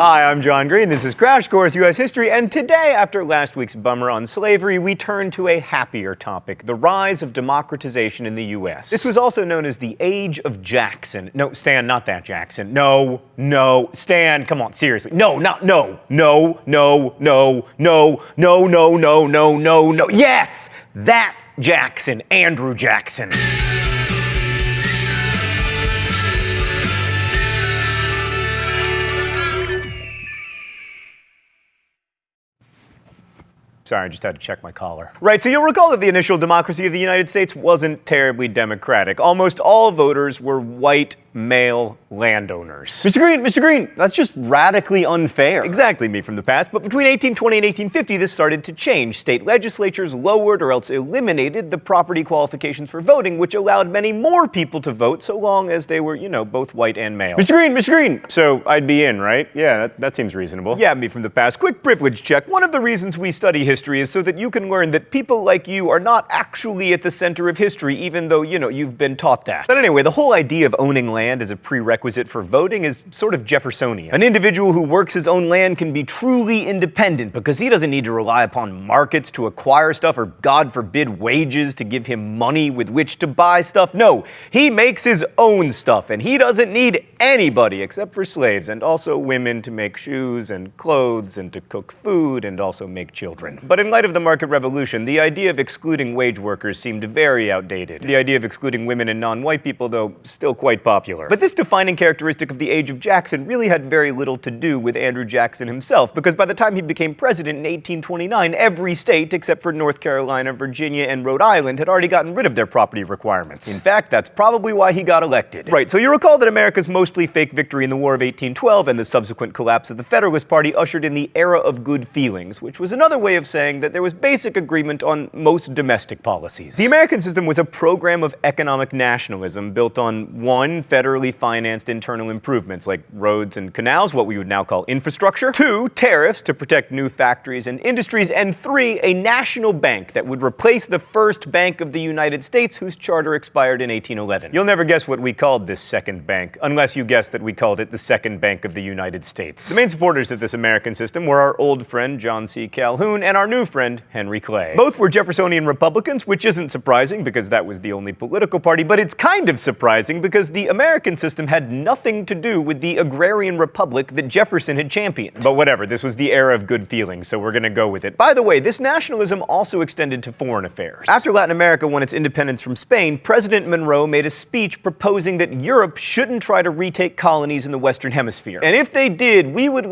Hi, I'm John Green. This is Crash Course U.S. History, and today, after last week's bummer on slavery, we turn to a happier topic, the rise of democratization in the U.S. This was also known as the Age of Jackson. No, Stan, not that Jackson. No, Stan, come on, seriously. No. Yes, that Jackson, Andrew Jackson. Sorry, I just had to check my collar. Right, so you'll recall that the initial democracy of the United States wasn't terribly democratic. Almost all voters were white, male landowners. Mr. Green, that's just radically unfair. Exactly, me from the past, but between 1820 and 1850, this started to change. State legislatures lowered or else eliminated the property qualifications for voting, which allowed many more people to vote so long as they were, both white and male. Mr. Green! So I'd be in, right? Yeah, that seems reasonable. Yeah, me from the past. Quick privilege check. One of the reasons we study history is so that you can learn that people like you are not actually at the center of history, even though, you've been taught that. But anyway, the whole idea of owning land as a prerequisite for voting is sort of Jeffersonian. An individual who works his own land can be truly independent because he doesn't need to rely upon markets to acquire stuff or, God forbid, wages to give him money with which to buy stuff. No, he makes his own stuff and he doesn't need anybody except for slaves and also women to make shoes and clothes and to cook food and also make children. But in light of the market revolution, the idea of excluding wage workers seemed very outdated. The idea of excluding women and non-white people, though, still quite popular. But this defining characteristic of the Age of Jackson really had very little to do with Andrew Jackson himself, because by the time he became president in 1829, every state except for North Carolina, Virginia, and Rhode Island had already gotten rid of their property requirements. In fact, that's probably why he got elected. Right, so you recall that America's mostly fake victory in the War of 1812 and the subsequent collapse of the Federalist Party ushered in the era of good feelings, which was another way of saying that there was basic agreement on most domestic policies. The American system was a program of economic nationalism built on, one, federally financed internal improvements like roads and canals, what we would now call infrastructure. Two, tariffs to protect new factories and industries. And three, a national bank that would replace the first Bank of the United States, whose charter expired in 1811. You'll never guess what we called this second bank, unless you guess that we called it the Second Bank of the United States. The main supporters of this American system were our old friend John C. Calhoun and our new friend Henry Clay. Both were Jeffersonian Republicans, which isn't surprising because that was the only political party, but it's kind of surprising because the American system had nothing to do with the agrarian republic that Jefferson had championed. But whatever, this was the era of good feelings, so we're gonna go with it. By the way, this nationalism also extended to foreign affairs. After Latin America won its independence from Spain, President Monroe made a speech proposing that Europe shouldn't try to retake colonies in the Western Hemisphere. And if they did, we would,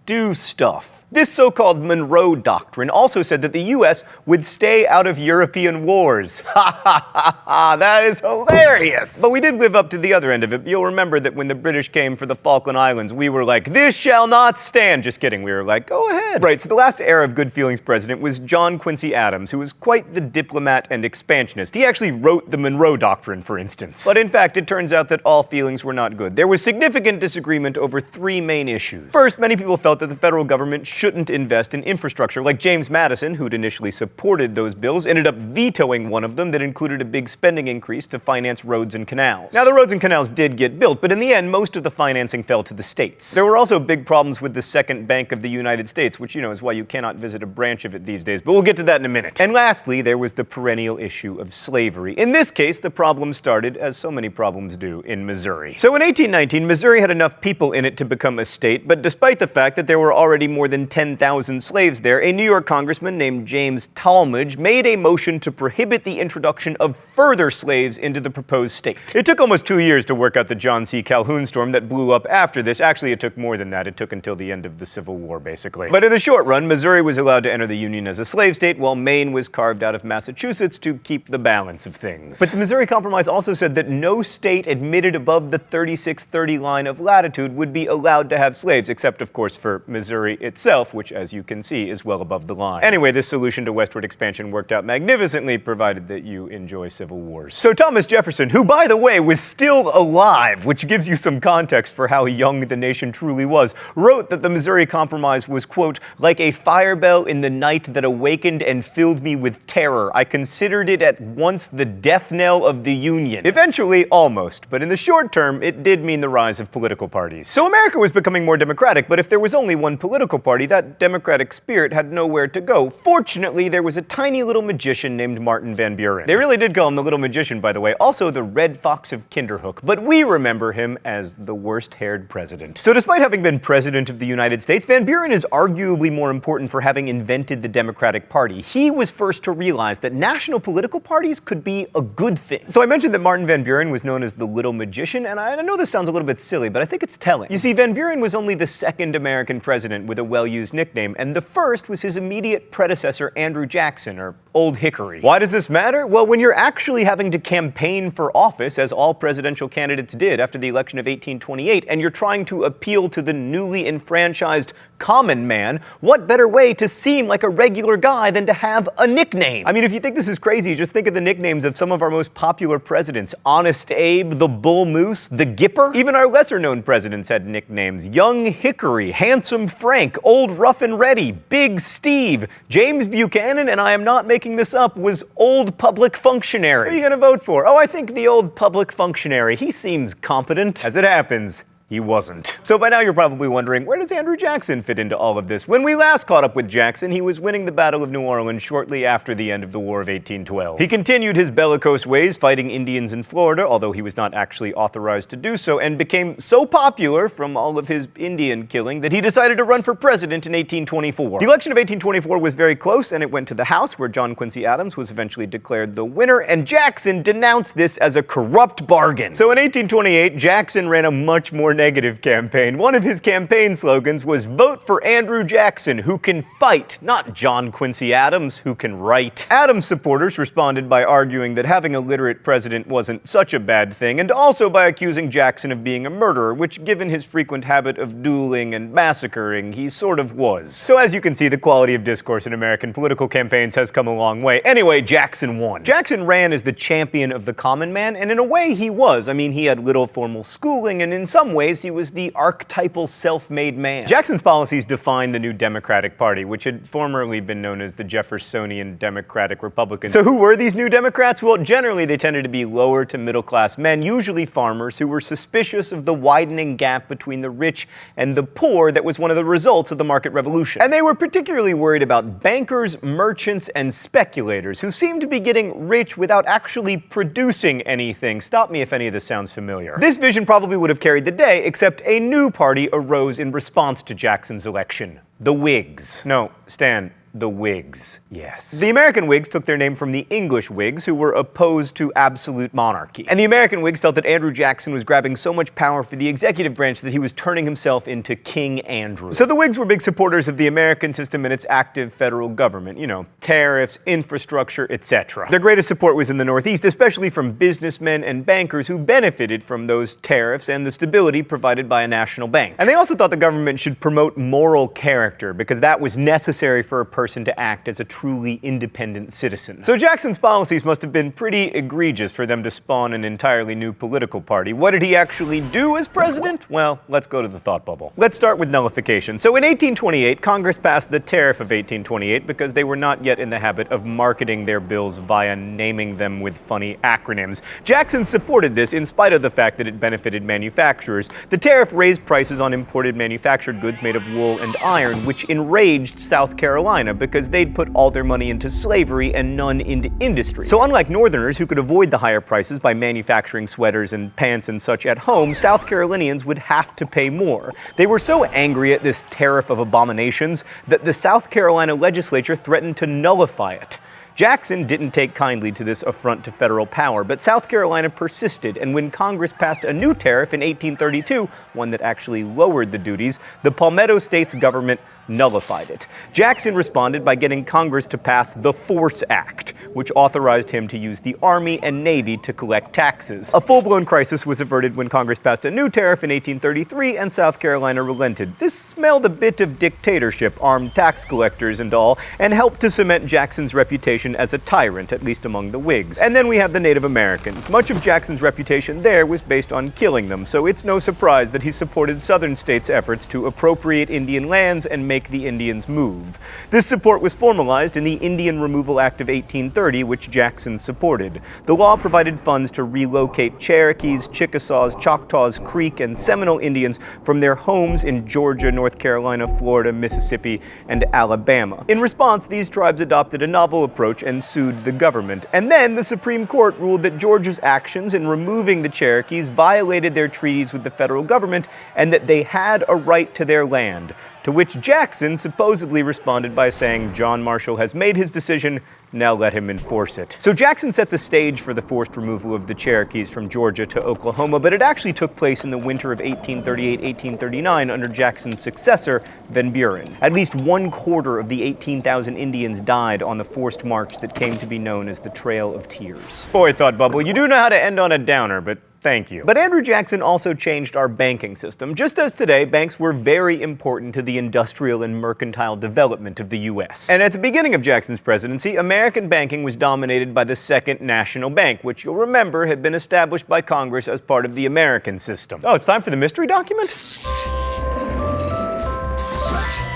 do stuff. This so-called Monroe Doctrine also said that the U.S. would stay out of European wars. That is hilarious! But we did live up to the other end of it. You'll remember that when the British came for the Falkland Islands, we were like, this shall not stand! Just kidding, we were like, go ahead. Right, so the last era of good feelings president was John Quincy Adams, who was quite the diplomat and expansionist. He actually wrote the Monroe Doctrine, for instance. But in fact, it turns out that all feelings were not good. There was significant disagreement over three main issues. First, many people felt that the federal government shouldn't invest in infrastructure. Like James Madison, who'd initially supported those bills, ended up vetoing one of them that included a big spending increase to finance roads and canals. Now, the roads and canals did get built, but in the end, most of the financing fell to the states. There were also big problems with the Second Bank of the United States, which, is why you cannot visit a branch of it these days, but we'll get to that in a minute. And lastly, there was the perennial issue of slavery. In this case, the problem started, as so many problems do, in Missouri. So in 1819, Missouri had enough people in it to become a state, but despite the fact that there were already more than 10,000 slaves there, a New York congressman named James Talmadge made a motion to prohibit the introduction of further slaves into the proposed state. It took almost 2 years to work out the John C. Calhoun storm that blew up after this. Actually, it took more than that. It took until the end of the Civil War, basically. But in the short run, Missouri was allowed to enter the Union as a slave state, while Maine was carved out of Massachusetts to keep the balance of things. But the Missouri Compromise also said that no state admitted above the 3630 line of latitude would be allowed to have slaves, except, of course, for Missouri itself, itself, which, as you can see, is well above the line. Anyway, this solution to westward expansion worked out magnificently, provided that you enjoy civil wars. So Thomas Jefferson, who, by the way, was still alive, which gives you some context for how young the nation truly was, wrote that the Missouri Compromise was, quote, like a fire bell in the night that awakened and filled me with terror. I considered it at once the death knell of the Union. Eventually, almost, but in the short term, it did mean the rise of political parties. So America was becoming more democratic, but if there was only one political party, that democratic spirit had nowhere to go. Fortunately, there was a tiny little magician named Martin Van Buren. They really did call him the Little Magician, by the way, also the Red Fox of Kinderhook, but we remember him as the worst-haired president. So despite having been president of the United States, Van Buren is arguably more important for having invented the Democratic Party. He was first to realize that national political parties could be a good thing. So I mentioned that Martin Van Buren was known as the Little Magician, and I know this sounds a little bit silly, but I think it's telling. You see, Van Buren was only the second American president with a well-used nickname, and the first was his immediate predecessor, Andrew Jackson, or Old Hickory. Why does this matter? Well, when you're actually having to campaign for office, as all presidential candidates did after the election of 1828, and you're trying to appeal to the newly enfranchised common man, what better way to seem like a regular guy than to have a nickname? I mean, if you think this is crazy, just think of the nicknames of some of our most popular presidents. Honest Abe, the Bull Moose, the Gipper. Even our lesser-known presidents had nicknames. Young Hickory, Handsome Frank, Old Rough and Ready, Big Steve, James Buchanan, and I am not making this up, was Old Public Functionary. Who are you gonna vote for? Oh, I think the Old Public Functionary. He seems competent. As it happens, he wasn't. So by now you're probably wondering, where does Andrew Jackson fit into all of this? When we last caught up with Jackson, he was winning the Battle of New Orleans shortly after the end of the War of 1812. He continued his bellicose ways, fighting Indians in Florida, although he was not actually authorized to do so, and became so popular from all of his Indian killing that he decided to run for president in 1824. The election of 1824 was very close, and it went to the House, where John Quincy Adams was eventually declared the winner, and Jackson denounced this as a corrupt bargain. So in 1828, Jackson ran a much more negative campaign. One of his campaign slogans was "Vote for Andrew Jackson, who can fight, not John Quincy Adams, who can write." Adams' supporters responded by arguing that having a literate president wasn't such a bad thing, and also by accusing Jackson of being a murderer, which, given his frequent habit of dueling and massacring, he sort of was. So as you can see, the quality of discourse in American political campaigns has come a long way. Anyway, Jackson won. Jackson ran as the champion of the common man, and in a way he was. I mean, he had little formal schooling, and in some ways he was the archetypal self-made man. Jackson's policies defined the new Democratic Party, which had formerly been known as the Jeffersonian Democratic Republican. So who were these new Democrats? Well, generally they tended to be lower to middle-class men, usually farmers, who were suspicious of the widening gap between the rich and the poor that was one of the results of the market revolution. And they were particularly worried about bankers, merchants, and speculators, who seemed to be getting rich without actually producing anything. Stop me if any of this sounds familiar. This vision probably would have carried the day, except a new party arose in response to Jackson's election: the Whigs. No, Stan, the Whigs. Yes. The American Whigs took their name from the English Whigs, who were opposed to absolute monarchy. And the American Whigs felt that Andrew Jackson was grabbing so much power for the executive branch that he was turning himself into King Andrew. So the Whigs were big supporters of the American system and its active federal government. You know, tariffs, infrastructure, etc. Their greatest support was in the Northeast, especially from businessmen and bankers who benefited from those tariffs and the stability provided by a national bank. And they also thought the government should promote moral character, because that was necessary for a person to act as a truly independent citizen. So Jackson's policies must have been pretty egregious for them to spawn an entirely new political party. What did he actually do as president? Well, let's go to the thought bubble. Let's start with nullification. So in 1828, Congress passed the Tariff of 1828 because they were not yet in the habit of marketing their bills via naming them with funny acronyms. Jackson supported this in spite of the fact that it benefited manufacturers. The tariff raised prices on imported manufactured goods made of wool and iron, which enraged South Carolina because they'd put all their money into slavery and none into industry. So unlike Northerners, who could avoid the higher prices by manufacturing sweaters and pants and such at home, South Carolinians would have to pay more. They were so angry at this tariff of abominations that the South Carolina legislature threatened to nullify it. Jackson didn't take kindly to this affront to federal power, but South Carolina persisted, and when Congress passed a new tariff in 1832, one that actually lowered the duties, the Palmetto State's government nullified it. Jackson responded by getting Congress to pass the Force Act, which authorized him to use the Army and Navy to collect taxes. A full-blown crisis was averted when Congress passed a new tariff in 1833 and South Carolina relented. This smelled a bit of dictatorship, armed tax collectors and all, and helped to cement Jackson's reputation as a tyrant, at least among the Whigs. And then we have the Native Americans. Much of Jackson's reputation there was based on killing them, so it's no surprise that he supported southern states' efforts to appropriate Indian lands and make the Indians move. This support was formalized in the Indian Removal Act of 1830, which Jackson supported. The law provided funds to relocate Cherokees, Chickasaws, Choctaws, Creek, and Seminole Indians from their homes in Georgia, North Carolina, Florida, Mississippi, and Alabama. In response, these tribes adopted a novel approach and sued the government. And then the Supreme Court ruled that Georgia's actions in removing the Cherokees violated their treaties with the federal government and that they had a right to their land. To which Jackson supposedly responded by saying, "John Marshall has made his decision, now let him enforce it." So Jackson set the stage for the forced removal of the Cherokees from Georgia to Oklahoma, but it actually took place in the winter of 1838-1839 under Jackson's successor, Van Buren. At least 1/4 of the 18,000 Indians died on the forced march that came to be known as the Trail of Tears. Boy, Thought Bubble, you do know how to end on a downer, but thank you. But Andrew Jackson also changed our banking system. Just as today, banks were very important to the industrial and mercantile development of the U.S. And at the beginning of Jackson's presidency, American banking was dominated by the Second National Bank, which you'll remember had been established by Congress as part of the American system. Oh, it's time for the mystery document?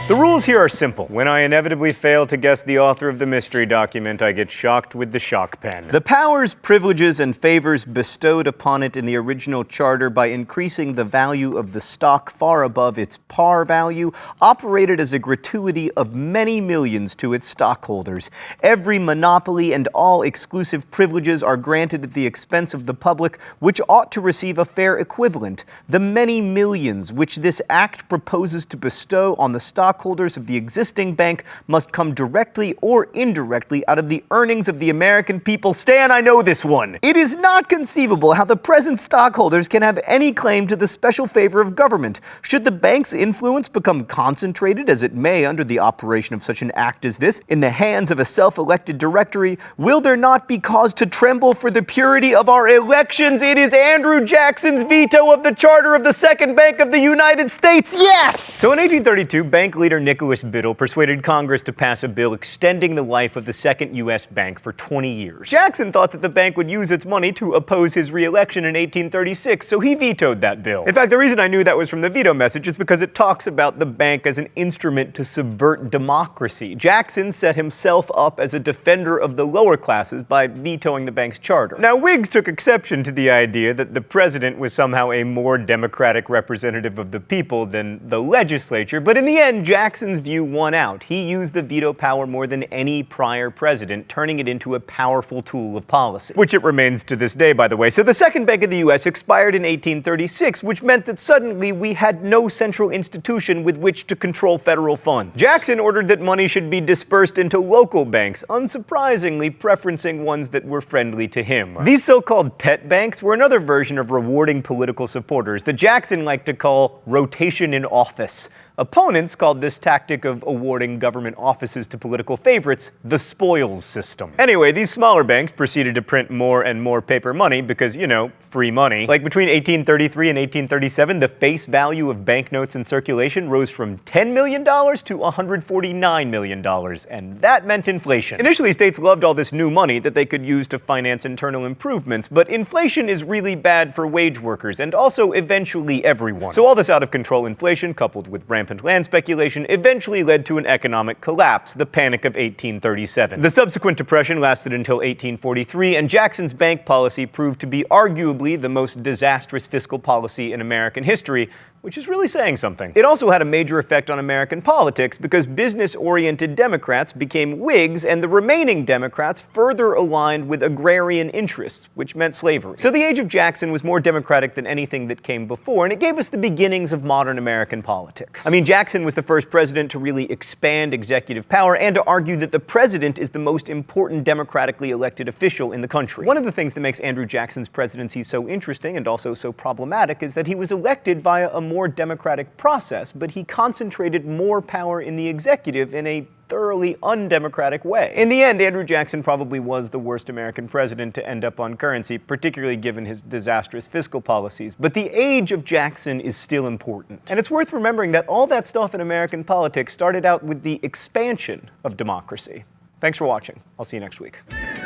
The rules here are simple. When I inevitably fail to guess the author of the mystery document, I get shocked with the shock pen. The powers, privileges, and favors bestowed upon it in the original charter by increasing the value of the stock far above its par value operated as a gratuity of many millions to its stockholders. Every monopoly and all exclusive privileges are granted at the expense of the public, which ought to receive a fair equivalent. The many millions which this act proposes to bestow on the stockholders of the existing bank must come directly or indirectly out of the earnings of the American people. Stan, I know this one. It is not conceivable how the present stockholders can have any claim to the special favor of government. Should the bank's influence become concentrated, as it may under the operation of such an act as this, in the hands of a self-elected directory, will there not be cause to tremble for the purity of our elections? It is Andrew Jackson's veto of the charter of the Second Bank of the United States. Yes! So in 1832, bank leader Nicholas Biddle persuaded Congress to pass a bill extending the life of the second U.S. bank for 20 years. Jackson thought that the bank would use its money to oppose his re-election in 1836, so he vetoed that bill. In fact, the reason I knew that was from the veto message is because it talks about the bank as an instrument to subvert democracy. Jackson set himself up as a defender of the lower classes by vetoing the bank's charter. Now, Whigs took exception to the idea that the president was somehow a more democratic representative of the people than the legislature, but in the end, Jackson's view won out. He used the veto power more than any prior president, turning it into a powerful tool of policy, which it remains to this day, by the way. So the Second Bank of the U.S. expired in 1836, which meant that suddenly we had no central institution with which to control federal funds. Jackson ordered that money should be dispersed into local banks, unsurprisingly preferencing ones that were friendly to him. These so-called pet banks were another version of rewarding political supporters that Jackson liked to call rotation in office. Opponents called this tactic of awarding government offices to political favorites the spoils system. Anyway, these smaller banks proceeded to print more and more paper money because, you know, free money. Like between 1833 and 1837, the face value of banknotes in circulation rose from $10 million to $149 million, and that meant inflation. Initially, states loved all this new money that they could use to finance internal improvements, but inflation is really bad for wage workers and also eventually everyone. So all this out-of-control inflation, coupled with rampant land speculation, eventually led to an economic collapse, the Panic of 1837. The subsequent depression lasted until 1843, and Jackson's bank policy proved to be arguably the most disastrous fiscal policy in American history, which is really saying something. It also had a major effect on American politics because business-oriented Democrats became Whigs and the remaining Democrats further aligned with agrarian interests, which meant slavery. So the age of Jackson was more democratic than anything that came before, and it gave us the beginnings of modern American politics. I mean, Jackson was the first president to really expand executive power and to argue that the president is the most important democratically elected official in the country. One of the things that makes Andrew Jackson's presidency so interesting and also so problematic is that he was elected via a more democratic process, but he concentrated more power in the executive in a thoroughly undemocratic way. In the end, Andrew Jackson probably was the worst American president to end up on currency, particularly given his disastrous fiscal policies. But the age of Jackson is still important. And it's worth remembering that all that stuff in American politics started out with the expansion of democracy. Thanks for watching. I'll see you next week.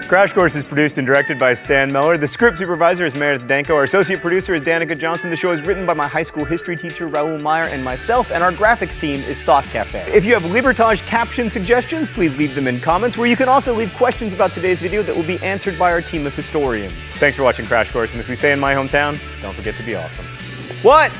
Crash Course is produced and directed by Stan Miller. The script supervisor is Meredith Danko. Our associate producer is Danica Johnson. The show is written by my high school history teacher, Raoul Meyer, and myself, and our graphics team is Thought Cafe. If you have Libertage caption suggestions, please leave them in comments, where you can also leave questions about today's video that will be answered by our team of historians. Thanks for watching Crash Course, and as we say in my hometown, don't forget to be awesome. What?